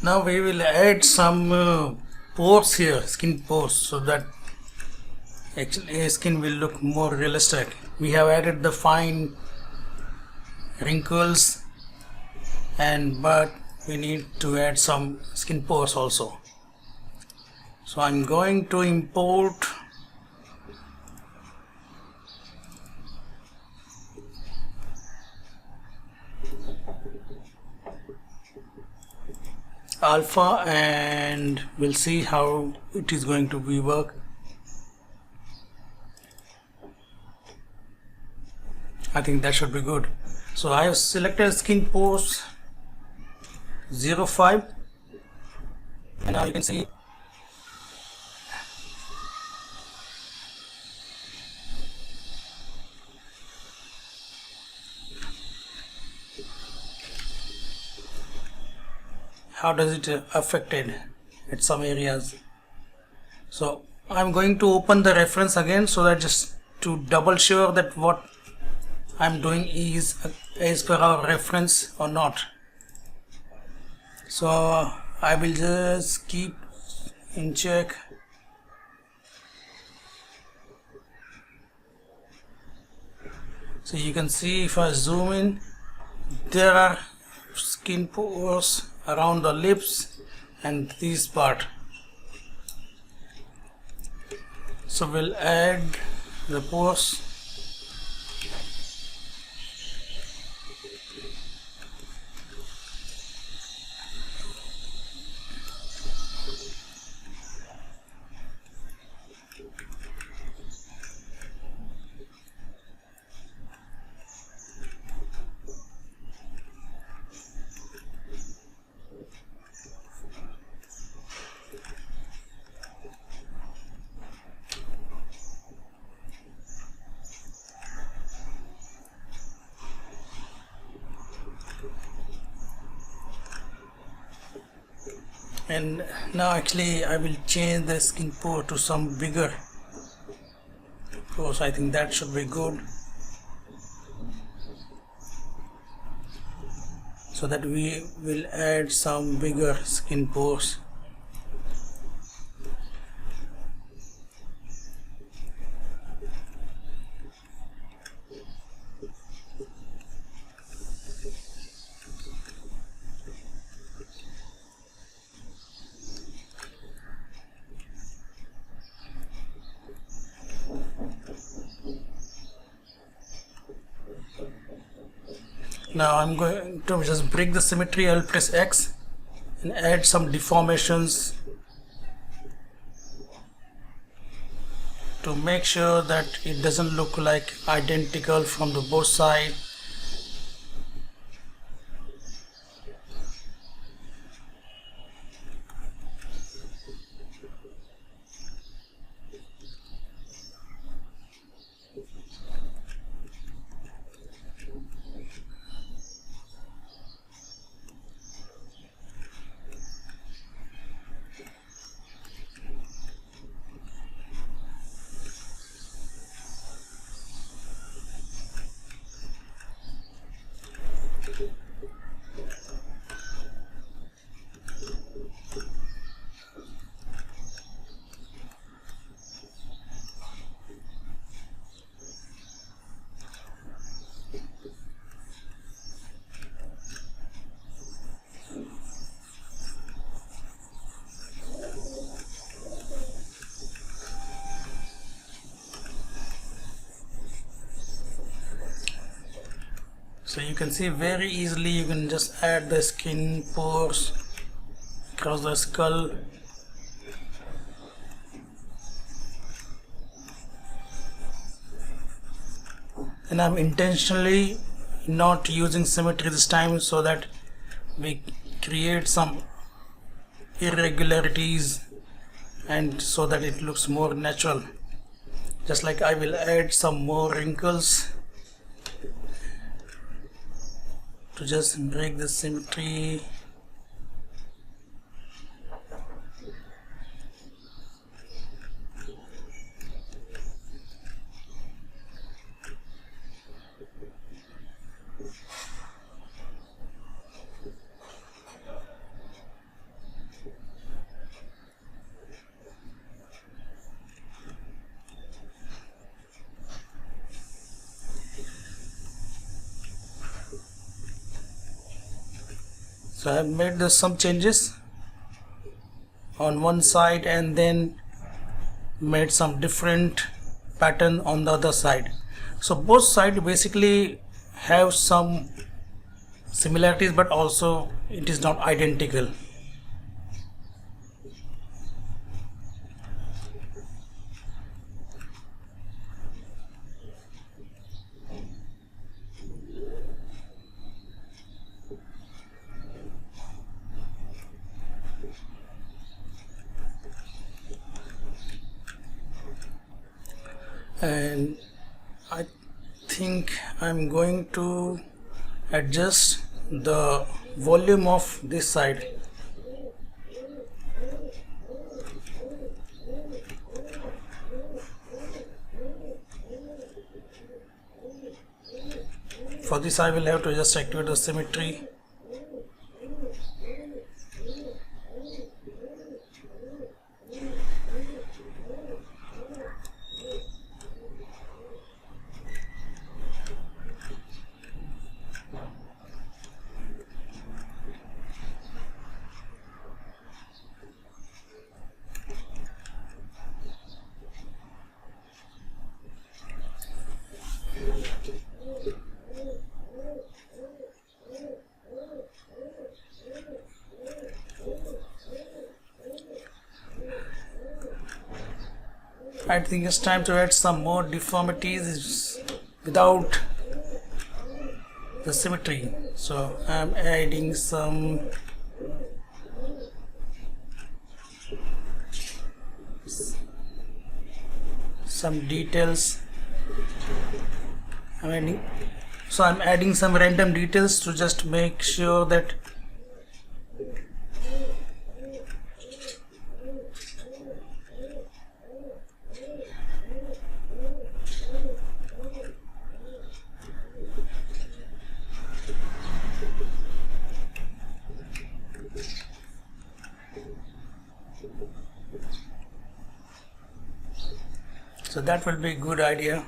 Now we will add some pores here, skin pores, so that actually skin will look more realistic. We have added the fine wrinkles, but we need to add some skin pores also. So I'm going to import alpha and we'll see how it is going to be work. I think that should be good. So I have selected skin pores 05 and now you can see how does it affected at some areas. So I'm going to open the reference again so that just to double sure that what I'm doing is as per our reference or not. So I will just keep in check. So you can see if I zoom in, there are skin pores around the lips and this part. So we'll add the pores. And now actually I will change the skin pore to some bigger pores. I think that should be good, so that we will add some bigger skin pores. Now I'm going to just break the symmetry. I'll press X and add some deformations to make sure that it doesn't look like identical from the both sides. So you can see very easily you can just add the skin pores across the skull. And I'm intentionally not using symmetry this time so that we create some irregularities and so that it looks more natural. Just like I will add some more wrinkles to just break the symmetry. So I have made some changes on one side and then made some different pattern on the other side. So both sides basically have some similarities, but also it is not identical. And I think I'm going to adjust the volume of this side. For this I will have to just activate the symmetry. I think it's time to add some more deformities without the symmetry. So I'm adding some details. I'm adding some random details to just make sure that so that will be a good idea.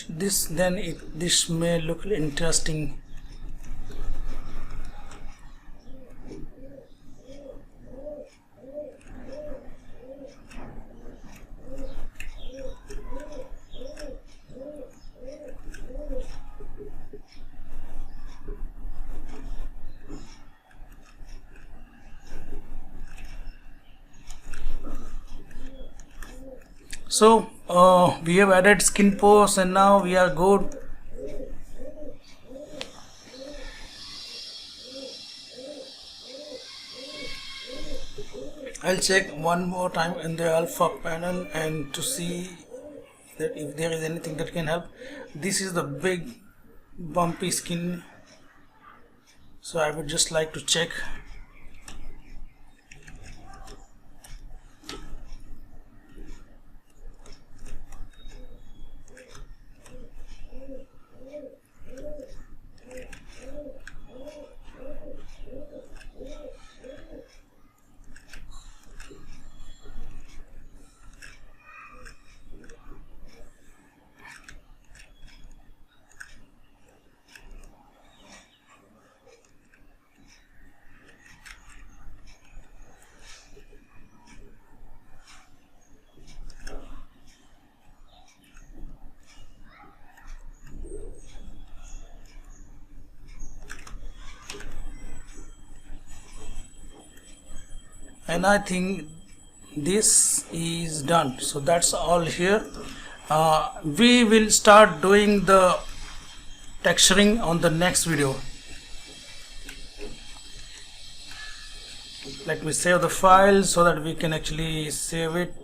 This may look interesting. So we have added skin pose and now we are good. I'll check one more time in the alpha panel and to see that if there is anything that can help. This is the big bumpy skin, so I would just like to check. And I think this is done. So that's all here. We will start doing the texturing on the next video. Let me save the file so that we can actually save it.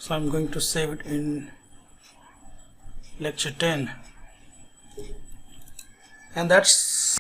So I'm going to save it in lecture 10, and that's